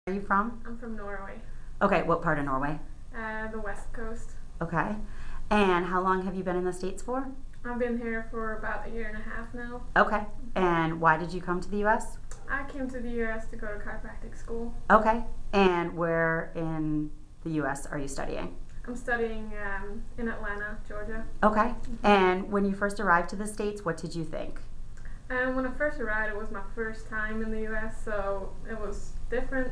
Are you from? I'm from Norway, Okay, what part of Norway? the west coast. Okay. And how long have you been in the States for? I've been here for about a year and a half now. Okay. And why did you come to the U.S.? I came to the U.S. to go to chiropractic school. Okay. And where in the U.S. are you studying? I'm studying in Atlanta, Georgia. Okay. And when you first arrived to the States, what did you think? When I first arrived, it was my first time in the U.S., so it was different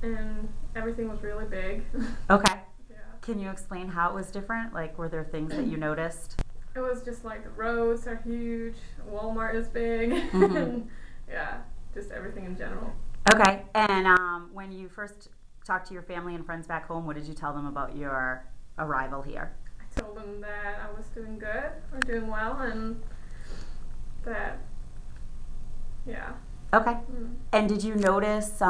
and everything was really big. Okay. Yeah. Can you explain how it was different? Like, were there things that you noticed? It was just like the roads are huge, Walmart is big, Mhm. and yeah, just everything in general. Okay. And when you first talked to your family and friends back home, what did you tell them about your arrival here? I told them that I was doing good or doing well, and that, yeah. Okay. Mm. And did you notice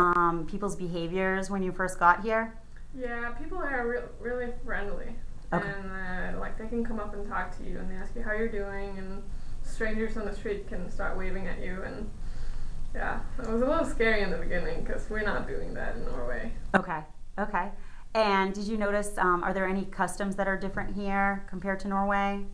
people's behaviors when you first got here? Yeah, people are really friendly, Okay. and like they can come up and talk to you, and they ask you how you're doing, and strangers on the street can start waving at you, and yeah, it was a little scary in the beginning because we're not doing that in Norway. Okay. Okay. And did you notice, are there any customs that are different here compared to Norway?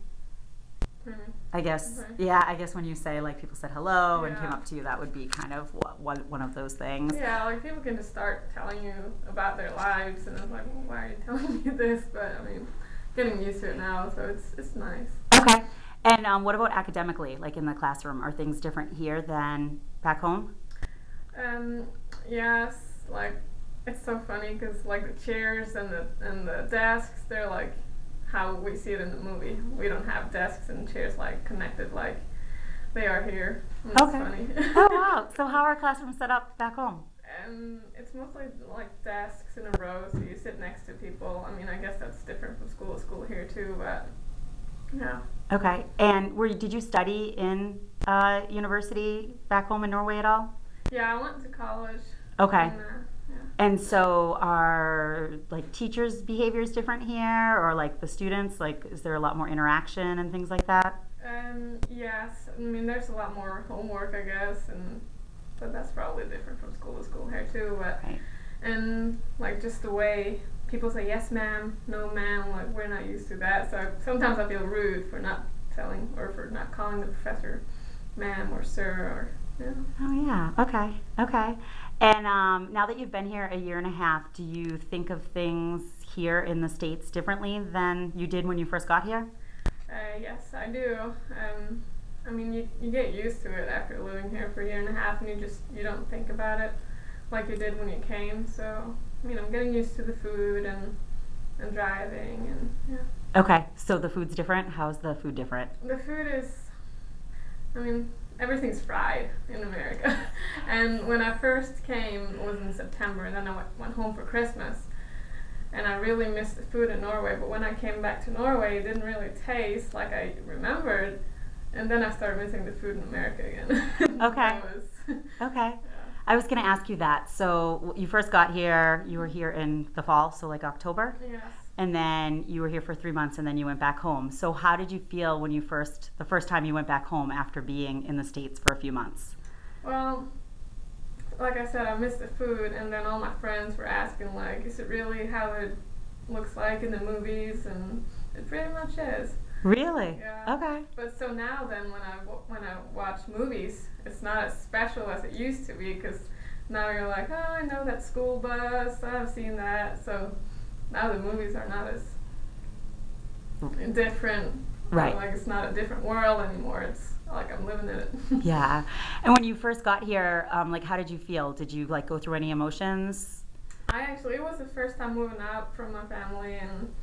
Mm. I guess, Okay. yeah, I guess when you say, like, people said hello and came Yeah. up to you, that would be kind of one of those things. Yeah, like people can just start telling you about their lives, and it's like, well, why are you telling me this? But I mean, getting used to it now, so it's nice. Okay. And what about academically, like in the classroom? Are things different here than back home? Um, yes, like it's so funny because like the chairs and the desks, they're like how we see it in the movie. We don't have desks and chairs like connected like they are here. It's Okay. funny. Oh, wow. So how are classrooms set up back home? It's mostly like desks in a row, so you sit next to people. I mean, I guess that's different from school to school here too, but yeah. Okay. And did you study in university back home in Norway at all? Yeah, I went to college. Okay. And, yeah. And so are like teachers' behaviors different here, or like the students? Like, is there a lot more interaction and things like that? Yes, I mean there's a lot more homework, I guess, but that's probably different from school to school here too. But Right. and like just the way people say yes, ma'am, no, ma'am, like we're not used to that. So sometimes I feel rude for not telling or for not calling the professor ma'am or sir or yeah. Oh yeah. Okay. Okay. And now that you've been here a year and a half, do you think of things here in the States differently than you did when you first got here? Yes, I do. I mean, you get used to it after living here for a year and a half, and you don't think about it like you did when you came. So, I mean, I'm getting used to the food and driving and yeah. Okay. So the food's different. How's the food different? The food is, I mean, everything's fried in America. And when I first came, it was in September, and then I went home for Christmas. And I really missed the food in Norway, but when I came back to Norway, it didn't really taste like I remembered. And then I started missing the food in America again. Okay. Okay. Yeah. I was going to ask you that. So you first got here, you were here in the fall, so like October? Yes. And then you were here for 3 months and then you went back home. So how did you feel when the first time you went back home after being in the States for a few months? Well, like I said, I missed the food, and then all my friends were asking, like, is it really how it looks like in the movies? And it pretty much is. Really? Yeah. Okay. But so now then, when I watch movies, it's not as special as it used to be because now you're like, oh, I know that school bus, I've seen that. So now the movies are not as different. Right. Like it's not a different world anymore. It's like I'm living in it. Yeah. And when you first got here, like how did you feel? Did you like go through any emotions? It was the first time moving out from my family, and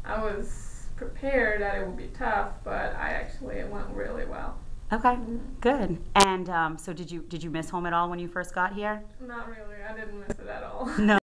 I was prepared that it would be tough, but it went really well. Okay. Mhm. Good. And so did you miss home at all when you first got here? Not really. I didn't miss it at all. No.